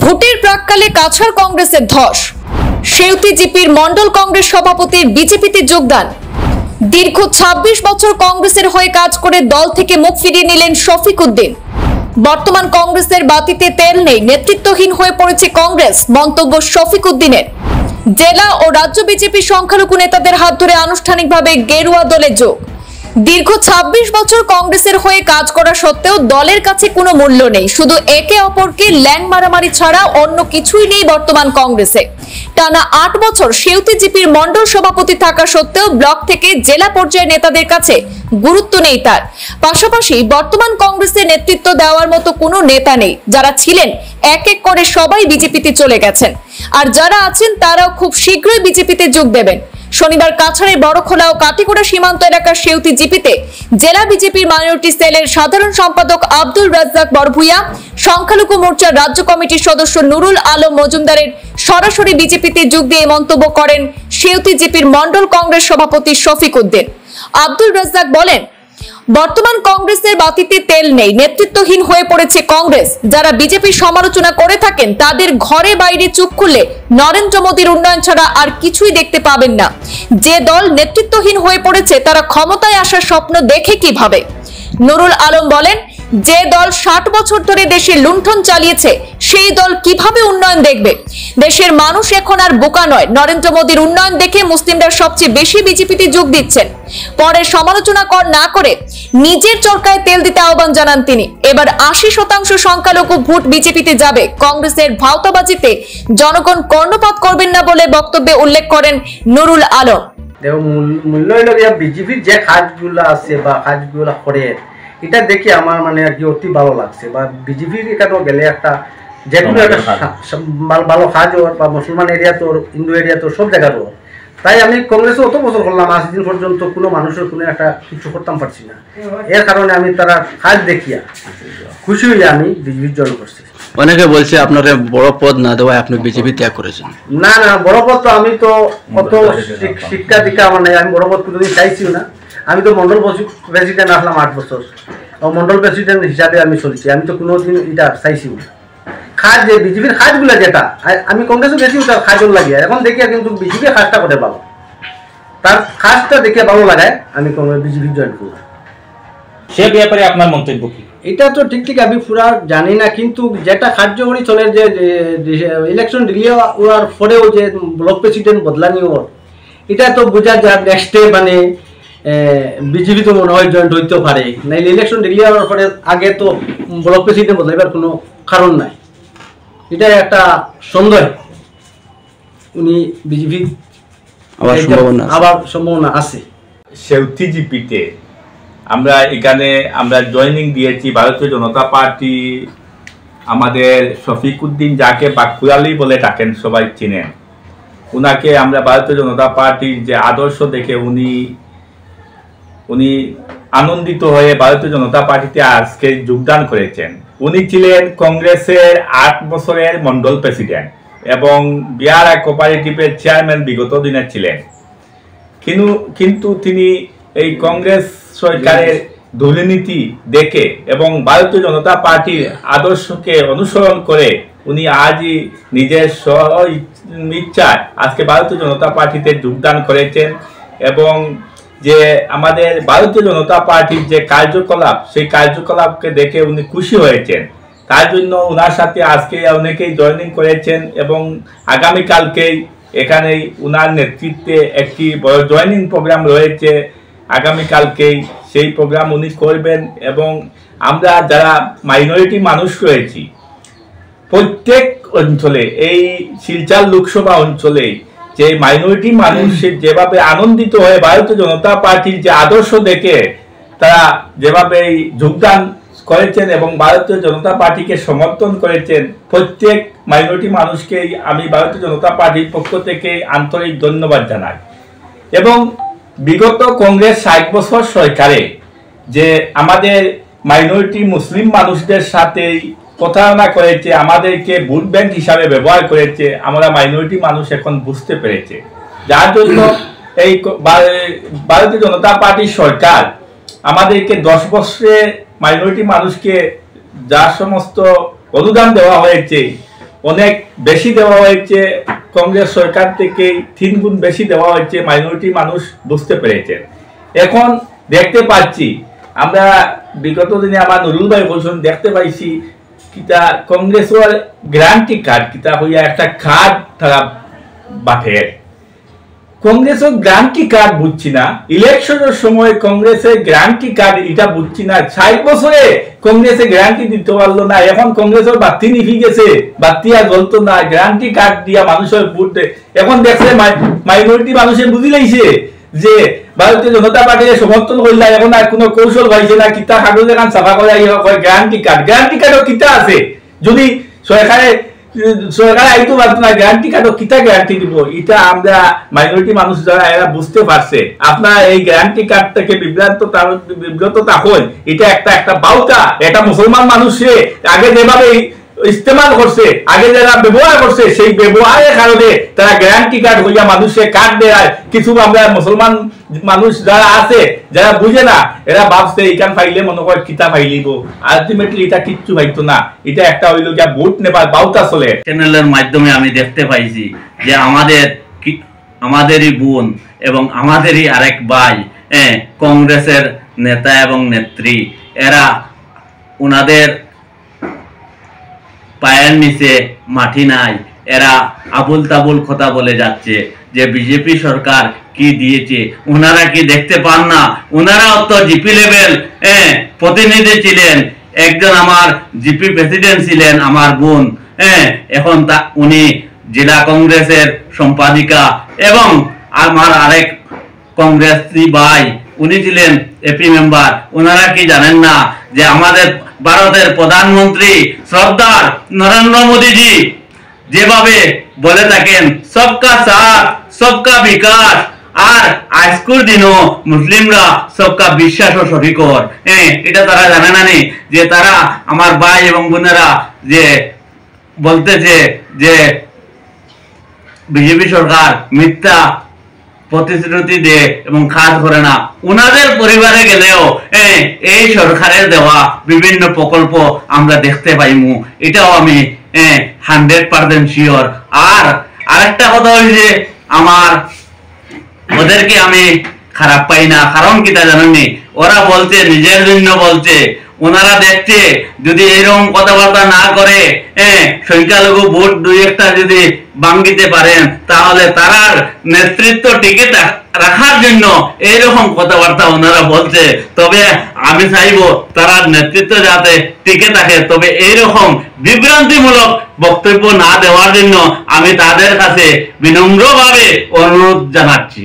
ভোটের প্রাক্কালে কাছাড় কংগ্রেসের ধস, সেউতি জিপির মন্ডল কংগ্রেস সভাপতির বিজেপিতে যোগদান। দীর্ঘ ২৬ বছর কংগ্রেসের হয়ে কাজ করে দল থেকে মুখ ফিরিয়ে নিলেন শফিক উদ্দিন। বর্তমান কংগ্রেসের বাতিতে তেল নেই, নেতৃত্বহীন হয়ে পড়েছে কংগ্রেস, মন্তব্য শফিক উদ্দিনের। জেলা ও রাজ্য বিজেপি সংখ্যালঘু নেতাদের হাত ধরে আনুষ্ঠানিকভাবে গেরুয়া দলে যোগ। দীর্ঘ ২৬ বছর কংগ্রেসের হয়ে কাজ করা সত্ত্বেও দলের কাছে কোনো মূল্য নেই, শুধু একে অপরকে ল্যাং মারামারি ছাড়া অন্য কিছুই নেই বর্তমান কংগ্রেসে। টানা ৮ বছর সেউতি জিপির মন্ডল সভাপতি থাকা সত্ত্বেও ব্লক থেকে জেলা পর্যায়ের নেতাদের কাছে গুরুত্ব নেই তার। পাশাপাশি বর্তমান কংগ্রেসের নেতৃত্ব দেওয়ার মতো কোনো নেতা নেই। যারা ছিলেন এক এক করে সবাই বিজেপিতে চলে গেছেন, আর যারা আছেন তারাও খুব শীঘ্রই বিজেপিতে যোগ দেবেন। শনিবার কাছাড়ের বড়খোলা ও কাটিগড়া সীমান্ত এলাকার সেউতি জিপিতে জেলা বিজেপির মাইনরিটি সেলের সাধারণ সম্পাদক আব্দুল রাজ্জাক বরভুইয়া, সংখ্যালঘু মোর্চার রাজ্য কমিটির সদস্য নুরুল আলম মজুমদারের সরাসরি বিজেপিতে যোগ দিয়ে মন্তব্য করেন সেউতি জিপির মন্ডল কংগ্রেস সভাপতি শফিক উদ্দিন। আব্দুল রাজ্জাক বলেন, বর্তমান কংগ্রেসের বাতিতে তেল নেই, নেতৃত্বহীন হয়ে পড়েছে কংগ্রেস। যারা বিজেপির সমালোচনা করে থাকেন তাদের ঘরে বাইরে চোখ খুললে নরেন্দ্র মোদীর উন্নয়ন ছাড়া আর কিছুই দেখতে পাবেন না। যে দল নেতৃত্বহীন হয়ে পড়েছে তারা ক্ষমতায় আসার স্বপ্ন দেখে কিভাবে? নুরুল আলম বলেন, যে দল ৬০ বছর ধরে দেশে লুণ্ঠন চালিয়েছে সেই দল কিভাবে উন্নয়ন দেখবে? দেশের মানুষ এখন আর বোকা নয়। নরেন্দ্র মোদীর উন্নয়ন দেখে মুসলিমরা সবচেয়ে বেশি বিজেপিতে যোগ দিচ্ছেন। পরে সমালোচনা না করে নিজের চরকায় তেল দিতে আহ্বান জানান তিনি। এবার ৮০% সংখ্যালঘু ভোট বিজেপিতে যাবে। কংগ্রেসের ভাওতাবাজিতে জনগণ কর্ণপাত করবেন না বলে বক্তব্যে উল্লেখ করেন নুরুল আলম। মূল্য হলো বিজেপির যে কাজগুলো আছে বা কাজগুলো করে এটা দেখে আমার মানে আর কি অতি ভালো লাগছে। বা বিজেপির এখানেও গেলে একটা যে কোনো একটা ভালো কাজ ওর বা মুসলমান এরিয়া তোর, হিন্দু এরিয়া তোর, সব জায়গার ওর। তাই আমি কংগ্রেসে অত বছর করলাম, আজ দিন পর্যন্ত কোনো মানুষের কোনো একটা কিছু করতাম পারছি না। এর কারণে আমি তারা কাজ দেখিয়া খুশি হইয়া আমি বিজেপির জয়েন করছি। অনেকে বলছে আপনার বড় পদ না দেওয়ায় আপনি বিজেপি ত্যাগ করেছেন। না না, বড় পদ তো আমি তো অত শিক্ষা দীক্ষা আমার নাই, আমি বড় পদ কোনোদিন চাইছিও না। আমি তো মন্ডল প্রেসিডেন্ট আসলাম ৮ বছর, মন্ডল প্রেসিডেন্ট হিসাবে আমি চলছি। আমি তো কোনোদিন এটা চাইছিও না। কাজ যে বিজেপির কাজগুলো যেটা আমি কংগ্রেসও গেছি তার কাজও লাগিয়ে, এখন দেখিয়া কিন্তু বিজেপির কাজটা করে ভালো, তার কাজটা দেখে ভালো লাগায় আমি বিজেপি জয়েন করলাম। সে ব্যাপারে আপনার মন্তব্য কি? এটা তো ঠিক আমি পুরা জানি না, কিন্তু যেটা কার্যকরী চলে যে ইলেকশন ডিলে হওয়ার পরেও যে ব্লক প্রেসিডেন্ট বদলানি ওর, এটা তো বোঝা যায় নেক্সট ডে মানে বিজেপি তো মনে হয় জয়েন্ট হইতে পারে। নাইলে ইলেকশন ডিলে হওয়ার পরে আগে তো ব্লক প্রেসিডেন্ট বদলাইবার কোনো কারণ নাই। এটা একটা সন্দেহ উনি বিজেপি আবার সম্ভাবনা আছে। সেউতি জিপিতে আমরা জয়েনিং দিয়েছি ভারতীয় জনতা পার্টি। আমাদের শফিক উদ্দিন, যাকে বাকুয়ালি বলে ডাকেন, সবাই চিনেন উনাকে। আমরা ভারতীয় জনতা পার্টির যে আদর্শ দেখে উনি আনন্দিত হয়ে ভারতীয় জনতা পার্টিতে আজকে যোগদান করেছেন। উনি ছিলেন কংগ্রেসের ৮ বছরের মন্ডল প্রেসিডেন্ট এবং বিহার কোঅপারেটিভের চেয়ারম্যান বিগত দিনে ছিলেন। কিন্তু তিনি এই কংগ্রেস সরকারের দুর্নীতি দেখে এবং ভারতীয় জনতা পার্টির আদর্শকে অনুসরণ করে উনি আজই নিজের ইচ্ছায় আজকে ভারতীয় জনতা পার্টিতে যোগদান করেছেন। এবং যে আমাদের ভারতীয় জনতা পার্টির যে কার্যকলাপ, সেই কার্যকলাপকে দেখে উনি খুশি হয়েছেন। তার জন্য ওনার সাথে আজকে অনেকেই জয়েনিং করেছেন এবং আগামীকালকেই এখানেই ওনার নেতৃত্বে একটি বড় জয়েনিং প্রোগ্রাম রয়েছে। আগামীকালকেই সেই প্রোগ্রাম উনি করবেন। এবং আমরা যারা মাইনরিটি মানুষ রয়েছি প্রত্যেক অঞ্চলে, এই শিলচর লোকসভা অঞ্চলেই যে মাইনরিটি মানুষ যেভাবে আনন্দিত হয়ে ভারতীয় জনতা পার্টির যে আদর্শ দেখে তারা যেভাবে যোগদান করেছেন এবং ভারতীয় জনতা পার্টিকে সমর্থন করেছেন, প্রত্যেক মাইনরিটি মানুষকেই আমি ভারতীয় জনতা পার্টির পক্ষ থেকে আন্তরিক ধন্যবাদ জানাই। এবং বিগত কংগ্রেস ৬০ বছর সরকারে যে আমাদের মাইনরিটি মুসলিম মানুষদের সাথেই প্রতারণা করেছে, আমাদেরকে ভোট ব্যাংক হিসাবে ব্যবহার করেছে, আমরা মাইনরিটি মানুষ এখন বুঝতে পেরেছে। যার জন্য এই ভারতীয় জনতা পার্টির সরকার আমাদেরকে 10 বছরে মাইনরিটি মানুষকে যা সমস্ত অনুদান দেওয়া হয়েছে অনেক বেশি দেওয়া হয়েছে, কংগ্রেস সরকার থেকে 3 গুণ বেশি দেওয়া হয়েছে, মাইনরিটি মানুষ বুঝতে পেরেছেন। এখন দেখতে পাচ্ছি আমরা বিগত দিনে আমার নুরুল ভাই বলছেন দেখতে পাইছি কিতা কংগ্রেসের গ্যারান্টি কার্ড কিতা হইয়া একটা কার্ড তারা বাঠের। কংগ্রেসের গ্যারান্টি কার্ড বুঝছি না, ইলেকশনের সময় কংগ্রেসের গ্যারান্টি কার্ড এটা বুঝছি না। 60 বছরে কংগ্রেসে গ্যারান্টি দিতে পারলো না, এখন কংগ্রেসের বাতি নিভি গেছে, বাতি আর জ্বলতো না, গ্যারান্টি কার্ড দিয়া মানুষের ভোট দেয়। এখন দেখছে মাইনরিটি মানুষে বুঝি লাইছে যে ভারতীয় জনতা পার্টির সমর্থন করলে এখন আর কোনো কৌশল পাইছে না, কিতা কাগজ এখান সাফা করে গ্যারান্টি কার্ড। গ্যারান্টি কার্ডও কিতা আছে যদি সরকারে আইতো পারতো না, গ্যারান্টি কার্ডও কিতা গ্যারান্টি দিব, এটা আমরা মাইনরিটি মানুষ যারা এরা বুঝতে পারছে। আপনার এই গ্যারান্টি কার্ড থেকে বিব্রত থাকুন, এটা একটা বাউতা, এটা মুসলমান মানুষে আগে যেভাবে ইস্তেমাল করছে, আগে যারা ব্যবহার করছে, সেই ব্যবহারের কারণে তারা গ্যারান্টি কার্ড হইয়া মানুষের কার্ড দেয়। কিছু আমরা মুসলমান মানুষ যারা আছে যারা বুঝে না, এরা ভাবছে এইখান ফাইলে মনে করে কিতা ফাইলিব, আলটিমেটলি এটা কিচ্ছু পাইতো না। এটা একটা হইল গিয়া ভোট নেবার বাউতা চলে। চ্যানেলের মাধ্যমে আমি দেখতে পাইছি যে আমাদেরই বোন এবং আমাদেরই আরেক ভাই কংগ্রেসের নেতা এবং নেত্রী, এরা ওনাদের পায়ের নিচে মাটি নাই, এরা আবুল তাবুল কথা বলে যাচ্ছে যে বিজেপি সরকার কি দিয়েছে, ওনারা কি দেখতে পান না? ওনারাও তো জিপি লেভেল প্রতিনিধি ছিলেন, একজন আমার জিপি প্রেসিডেন্ট ছিলেন আমার বোন, এখন উনি জেলা কংগ্রেসের সম্পাদিকা, এবং আমার আরেক কংগ্রেসী ভাই উনি ছিলেন এপি মেম্বার। ওনারা কি জানেন না যে আমাদের ভারতের প্রধানমন্ত্রী শ্রদ্ধার নরেন্দ্র মোদীজি যেভাবে বলে থাকেন সবকা সাথ সবকা বিকাশ, আর আজকের দিনও মুসলিমরা সবকা বিশ্বাস ও শরিকর। এটা তারা জানে না নি যে তারা আমার ভাই এবং বোনেরা যে বলতেছে যে বিজেপি সরকার মিথ্যা প্রতিশ্রুতি দেয় এবং কাজ করে না। উনাদের পরিবারে গেলেও এই সরকারের দেওয়া বিভিন্ন প্রকল্প আমরা দেখতে পাইমু, এটাও আমি 100% শিওর। আর আরেকটা কথা হয়েছে, আমার ওদেরকে আমি খারাপ পাই না, কারণ কি তা জানেননি, ওরা বলছে নিজের জন্য বলছে, ওনারা দেখছে যদি এরকম কথাবার্তা না করে সংখ্যালঘু ভোট 2-1টা যদি ভাঙিতে পারেন, তাহলে তারার নেতৃত্ব টিকে রাখার জন্য এইরকম কথাবার্তা ওনারা বলছে। তবে আমি চাইবো তারার নেতৃত্ব যাতে টিকে থাকে, তবে এইরকম বিভ্রান্তিমূলক বক্তব্য না দেওয়ার জন্য আমি তাদের কাছে বিনম্রভাবে অনুরোধ জানাচ্ছি।